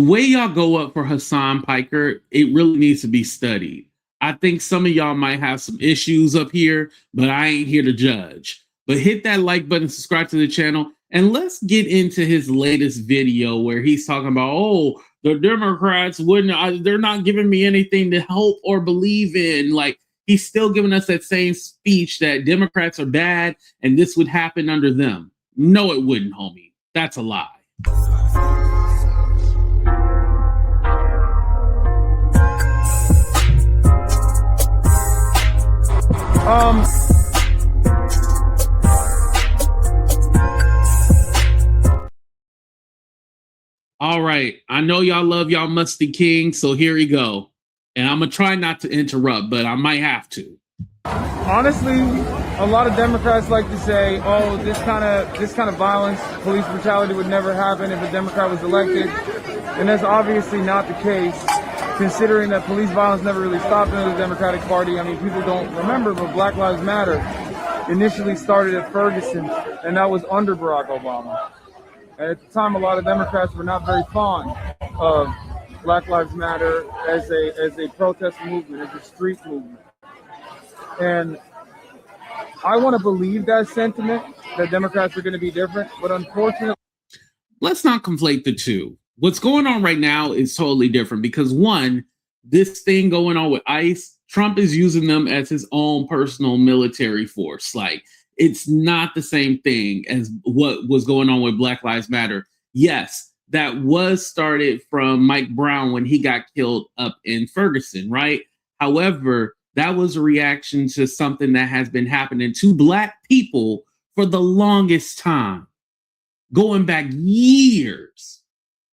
The way y'all go up for Hasan Piker, it really needs to be studied. I think some of y'all might have some issues up here, but I ain't here to judge. But hit that like button, subscribe to the channel, and let's get into his latest video where he's talking about, oh, the Democrats they're not giving me anything to hope or believe in. Like, he's still giving us that same speech that Democrats are bad and this would happen under them. No, it wouldn't, homie. That's a lie. All right. I know y'all love y'all Musty King, so here we go. And I'm going to try not to interrupt, but I might have to. Honestly, a lot of Democrats like to say, oh, this kind of violence, police brutality would never happen if a Democrat was elected. And that's obviously not the case, considering that police violence never really stopped under the Democratic Party. I mean, people don't remember, but Black Lives Matter initially started at Ferguson, and that was under Barack Obama. And at the time, a lot of Democrats were not very fond of Black Lives Matter as a protest movement, as a street movement. And I want to believe that sentiment, that Democrats are going to be different, but unfortunately... Let's not conflate the two. What's going on right now is totally different because, one, this thing going on with ICE, Trump is using them as his own personal military force. Like, it's not the same thing as what was going on with Black Lives Matter. Yes, that was started from Mike Brown when he got killed up in Ferguson, right? However, that was a reaction to something that has been happening to Black people for the longest time, going back years.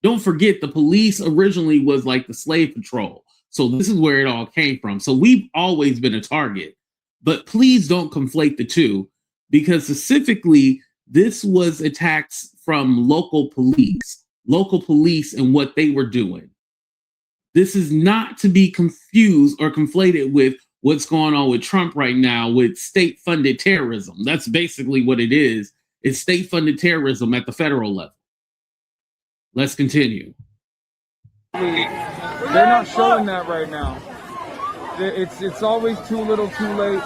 Don't forget, the police originally was like the slave patrol. So this is where it all came from. So we've always been a target. But please don't conflate the two, because specifically, this was attacks from local police and what they were doing. This is not to be confused or conflated with what's going on with Trump right now with state-funded terrorism. That's basically what it is. It's state-funded terrorism at the federal level. Let's continue. They're not showing that right now. It's always too little, too late.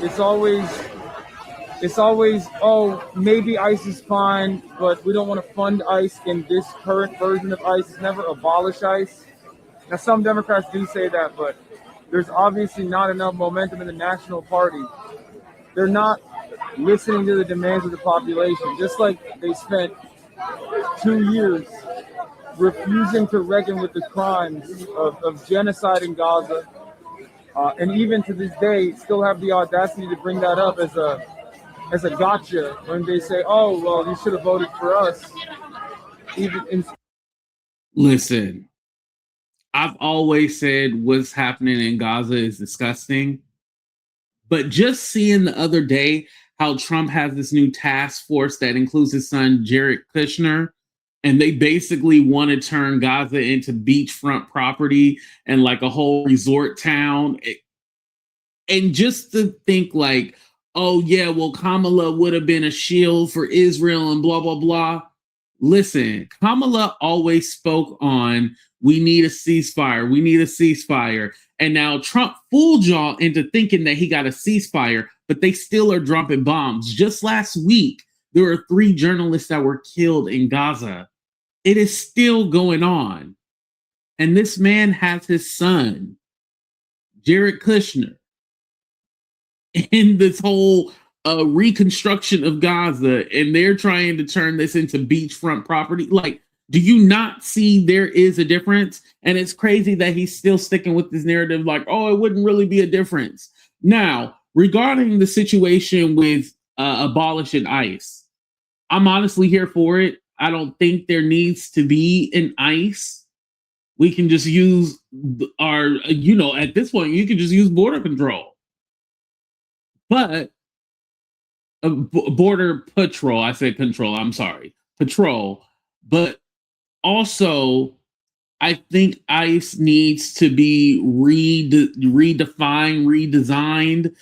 It's always, oh, maybe ICE is fine, but we don't want to fund ICE in this current version of ICE. It's never abolish ICE. Now, some Democrats do say that, but there's obviously not enough momentum in the National Party. They're not listening to the demands of the population, just like they spent 2 years refusing to reckon with the crimes of genocide in Gaza. And even to this day, still have the audacity to bring that up as a gotcha when they say, oh, well, you should have voted for us. Listen, I've always said what's happening in Gaza is disgusting. But just seeing the other day how Trump has this new task force that includes his son, Jared Kushner, and they basically want to turn Gaza into beachfront property and like a whole resort town. And just to think like, oh yeah, well, Kamala would have been a shield for Israel and blah, blah, blah. Listen, Kamala always spoke on, we need a ceasefire. We need a ceasefire. And now Trump fooled y'all into thinking that he got a ceasefire, but they still are dropping bombs. Just last week, there were 3 journalists that were killed in Gaza. It is still going on. And this man has his son, Jared Kushner, in this whole reconstruction of Gaza, and they're trying to turn this into beachfront property. Like, do you not see there is a difference? And it's crazy that he's still sticking with this narrative like, oh, it wouldn't really be a difference. Now, regarding the situation with abolishing ICE, I'm honestly here for it. I don't think there needs to be an ICE. We can just use our, at this point, you can just use border control. But border patrol, I said control, I'm sorry, patrol. But also, I think ICE needs to be redefined, redesigned.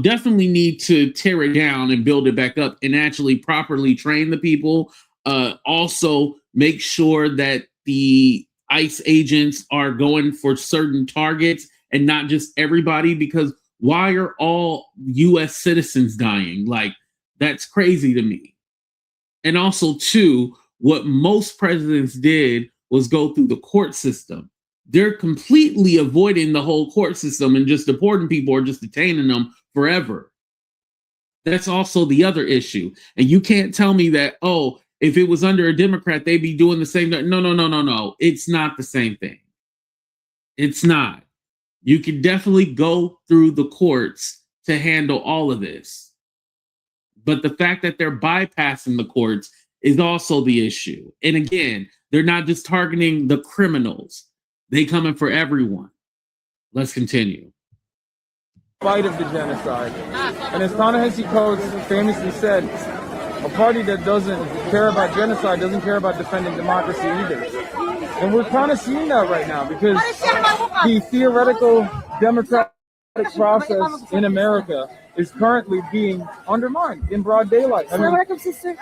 Definitely need to tear it down and build it back up and actually properly train the people. Also, make sure that the ICE agents are going for certain targets and not just everybody, because why are all US citizens dying? Like, that's crazy to me. And also, too, what most presidents did was go through the court system. They're completely avoiding the whole court system and just deporting people or just detaining them forever. That's also the other issue. And you can't tell me that, oh, if it was under a Democrat, they'd be doing the same. No. It's not the same thing. It's not. You can definitely go through the courts to handle all of this. But the fact that they're bypassing the courts is also the issue. And again, they're not just targeting the criminals. They coming for everyone. Let's continue. Fight of the genocide. And as Ta-Nehisi Coates famously said, a party that doesn't care about genocide doesn't care about defending democracy either. And we're kind of seeing that right now because the theoretical democratic process in America is currently being undermined in broad daylight. I mean, welcome, sister.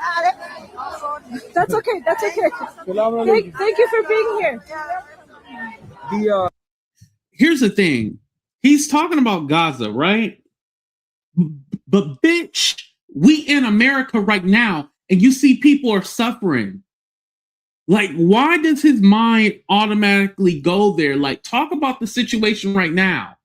That's okay. That's okay. Thank you for being here. Here's the thing. He's talking about Gaza, right? But bitch, we in America right now, and you see people are suffering. Like, why does his mind automatically go there? Like, talk about the situation right now.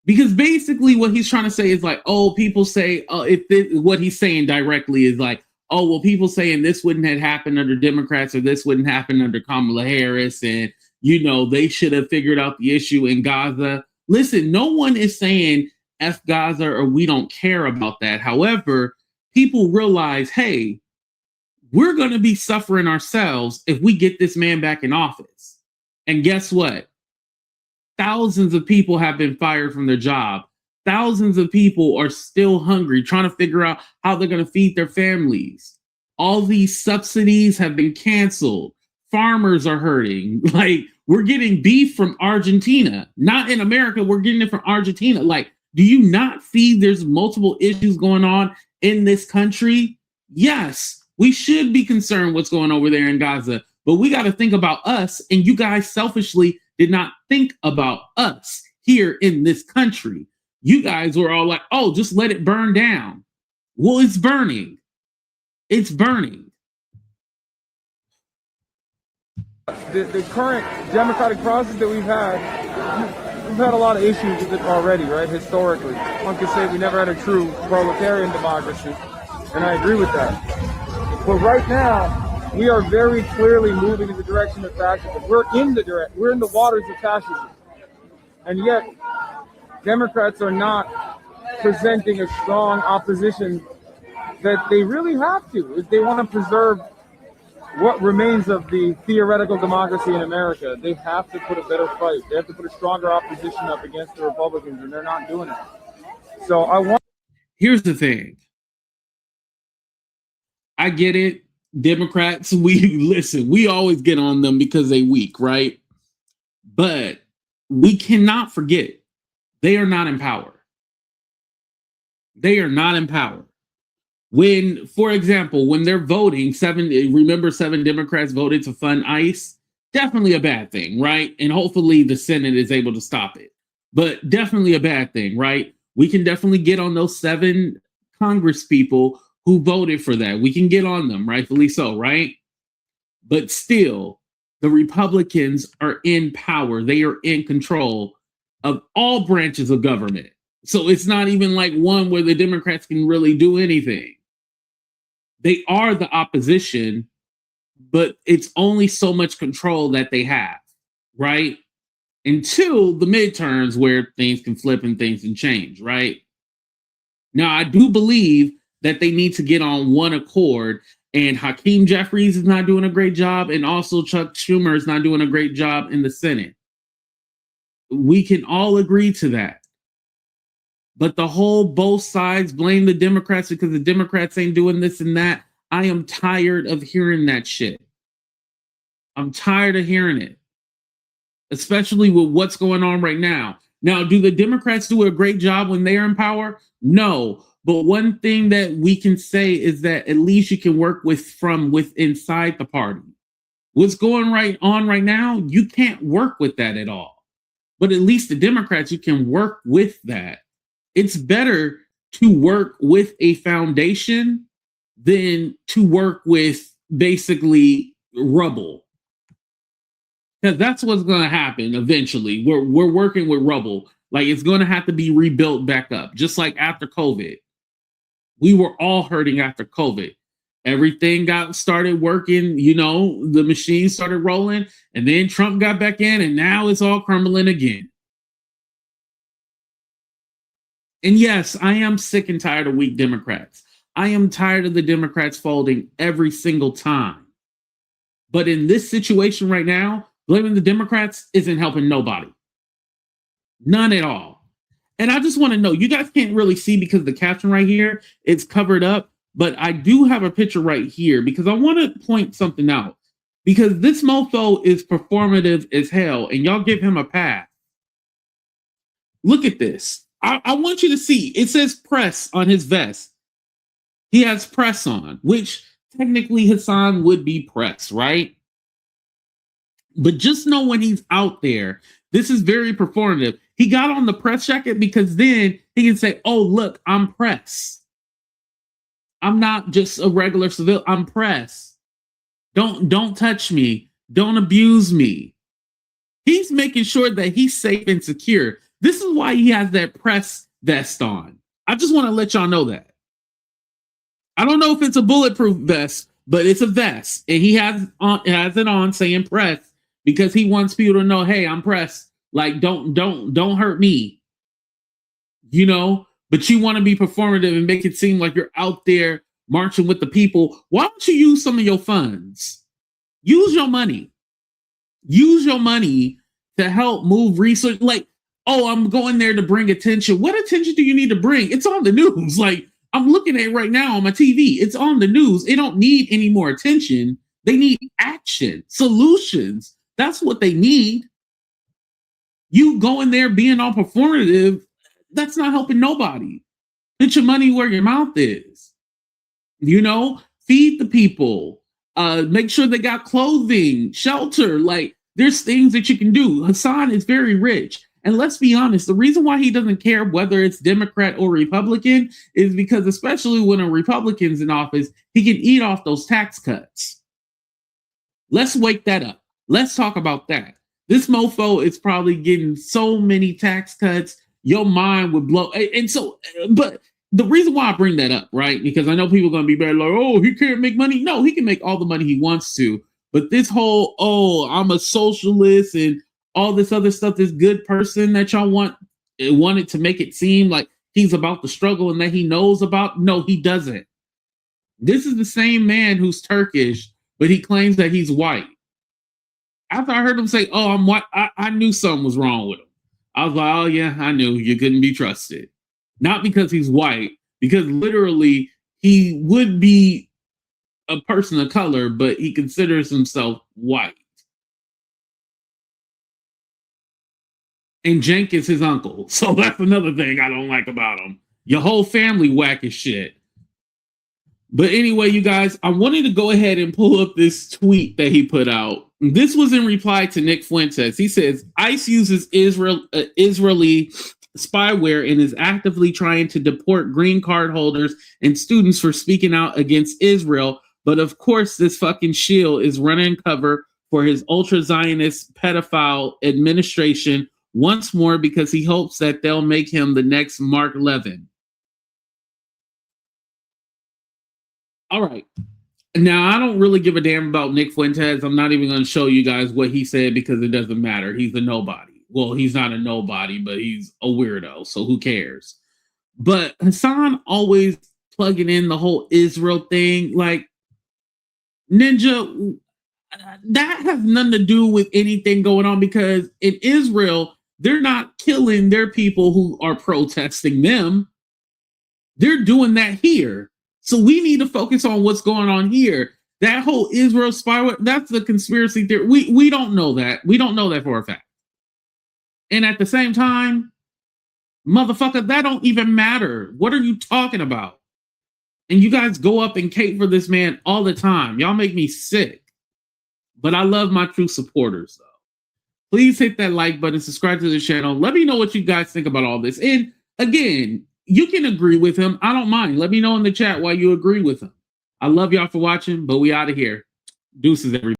Because basically what he's trying to say is like, oh, people say, what he's saying directly is like, oh, well, people saying this wouldn't have happened under Democrats or this wouldn't happen under Kamala Harris. And, you know, they should have figured out the issue in Gaza. Listen, no one is saying F Gaza or we don't care about that. However, people realize, hey, we're going to be suffering ourselves if we get this man back in office. And guess what? Thousands of people have been fired from their job. Thousands of people are still hungry, trying to figure out how they're going to feed their families. All these subsidies have been canceled. Farmers are hurting. Like, we're getting beef from Argentina. Not in America, we're getting it from Argentina. Like, do you not see there's multiple issues going on in this country? Yes, we should be concerned what's going over there in Gaza, but we got to think about us, and you guys selfishly did not think about us here in this country. You guys were all like, oh, just let it burn down. Well, it's burning. It's burning. The current democratic process that we've had a lot of issues with it already, right? Historically. One could say we never had a true proletarian democracy, and I agree with that. But right now, we are very clearly moving in the direction of fascism. We're in the waters of fascism. And yet, Democrats are not presenting a strong opposition that they really have to. If they want to preserve what remains of the theoretical democracy in America, they have to put a better fight. They have to put a stronger opposition up against the Republicans, and they're not doing it. So here's the thing. I get it. Democrats, we always get on them because they weak, right? But we cannot forget they are not in power. They are not in power. When, for example, when they're voting, seven Democrats voted to fund ICE, definitely a bad thing, right? And hopefully the Senate is able to stop it. But definitely a bad thing, right? We can definitely get on those 7 Congress people who voted for that. We can get on them, rightfully so, right? But still, the Republicans are in power. They are in control of all branches of government. So it's not even like one where the Democrats can really do anything. They are the opposition, but it's only so much control that they have, right? Until the midterms where things can flip and things can change, right? Now, I do believe that they need to get on one accord, and Hakeem Jeffries is not doing a great job, and also Chuck Schumer is not doing a great job in the Senate. We can all agree to that. But the whole both sides blame the Democrats because the Democrats ain't doing this and that. I am tired of hearing that shit. I'm tired of hearing it, especially with what's going on right now. Now, do the Democrats do a great job when they are in power? No. But one thing that we can say is that at least you can work from inside the party. What's going on right now, you can't work with that at all. But at least the Democrats, you can work with that. It's better to work with a foundation than to work with basically rubble. Because that's what's going to happen eventually. We're working with rubble. Like, it's going to have to be rebuilt back up. Just like after COVID. We were all hurting after COVID. Everything got started working, the machine started rolling, and then Trump got back in, and now it's all crumbling again. And yes, I am sick and tired of weak Democrats. I am tired of the Democrats folding every single time. But in this situation right now, blaming the Democrats isn't helping nobody. None at all. And I just want to know, you guys can't really see because the caption right here, it's covered up. But I do have a picture right here because I want to point something out. Because this mofo is performative as hell, and y'all give him a pass. Look at this. I want you to see. It says press on his vest. He has press on, which technically Hasan would be press, right? But just know when he's out there, this is very performative. He got on the press jacket because then he can say, oh, look, I'm press. I'm not just a regular civilian. I'm press. Don't touch me. Don't abuse me. He's making sure that he's safe and secure. This is why he has that press vest on. I just want to let y'all know that. I don't know if it's a bulletproof vest, but it's a vest. And he has it on saying press because he wants people to know, hey, I'm press. Like, don't hurt me. But you want to be performative and make it seem like you're out there marching with the people. Why don't you use some of your funds? Use your money. Use your money to help move research. Like, oh, I'm going there to bring attention. What attention do you need to bring? It's on the news. Like, I'm looking at it right now on my TV. It's on the news. They don't need any more attention. They need action, solutions. That's what they need. You going there being all performative, that's not helping nobody. Put your money where your mouth is. Feed the people. Make sure they got clothing, shelter. Like, there's things that you can do. Hasan is very rich. And let's be honest, the reason why he doesn't care whether it's Democrat or Republican is because, especially when a Republican's in office, he can eat off those tax cuts. Let's wake that up. Let's talk about that. This mofo is probably getting so many tax cuts. Your mind would blow. And so, but the reason why I bring that up, right? Because I know people are going to be very like, oh, he can't make money. No, he can make all the money he wants to. But this whole, oh, I'm a socialist and all this other stuff, this good person that y'all wanted to make it seem like he's about the struggle and that he knows about. No, he doesn't. This is the same man who's Turkish, but he claims that he's white. After I heard him say, oh, I'm white, I knew something was wrong with him. I was like, oh, yeah, I knew you couldn't be trusted. Not because he's white, because literally he would be a person of color, but he considers himself white. And Cenk is his uncle. So that's another thing I don't like about him. Your whole family whack as shit. But anyway, you guys, I wanted to go ahead and pull up this tweet that he put out. This was in reply to Nick Fuentes. He says, ICE uses Israeli spyware and is actively trying to deport green card holders and students for speaking out against Israel. But of course, this fucking shield is running cover for his ultra-Zionist pedophile administration once more because he hopes that they'll make him the next Mark Levin. All right. Now, I don't really give a damn about Nick Fuentes. I'm not even going to show you guys what he said because it doesn't matter. He's a nobody. Well, he's not a nobody, but he's a weirdo. So who cares? But Hasan always plugging in the whole Israel thing. Like, Ninja, that has nothing to do with anything going on because in Israel, they're not killing their people who are protesting them. They're doing that here. So we need to focus on what's going on here. That whole Israel spyware, that's the conspiracy theory. We don't know that. We don't know that for a fact. And at the same time, motherfucker, that don't even matter. What are you talking about? And you guys go up and cape for this man all the time. Y'all make me sick. But I love my true supporters, though. Please hit that like button, subscribe to the channel. Let me know what you guys think about all this. And again, you can agree with him. I don't mind. Let me know in the chat why you agree with him. I love y'all for watching, but we out of here. Deuces, everybody.